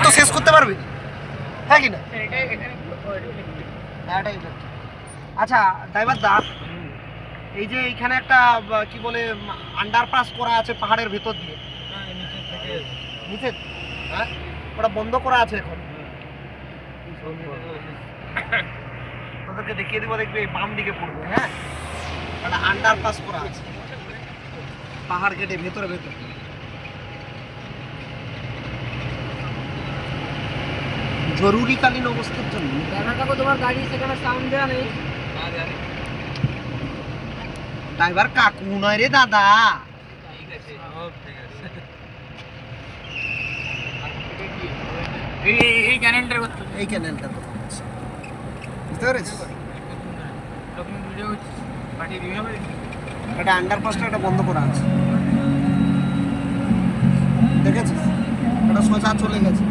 তো শেষ করতে পারবে, হ্যাঁ কি না? আচ্ছা ড্রাইভার দা, এই যে এইখানে একটা কি বলে আন্ডারপাস করা আছে পাহাড়ের ভেতর দিয়ে, নিচে, হ্যাঁ ওটা বন্ধ করা আছে এখন। তোদেরকে দেখিয়ে দিব, দেখবে এই বাম দিকে পড়বে, হ্যাঁ একটা আন্ডারপাস করা আছে পাহাড় কেটে ভেতরে ভেতরে। জরুরিকালীন অবস্থার জন্য তোমার গাড়ি সেখানে সাউন্ড দেওয়া নেই। ড্রাইভার কাকু নয় রে দাদা। এই ক্যানেলটার কথা, এই ক্যানেলটা তো বুঝতে পেরেছিস? একটা আন্ডারপাসটা একটা বন্ধ করা আছে, দেখেছিস? এটা সোজা চলে গেছে।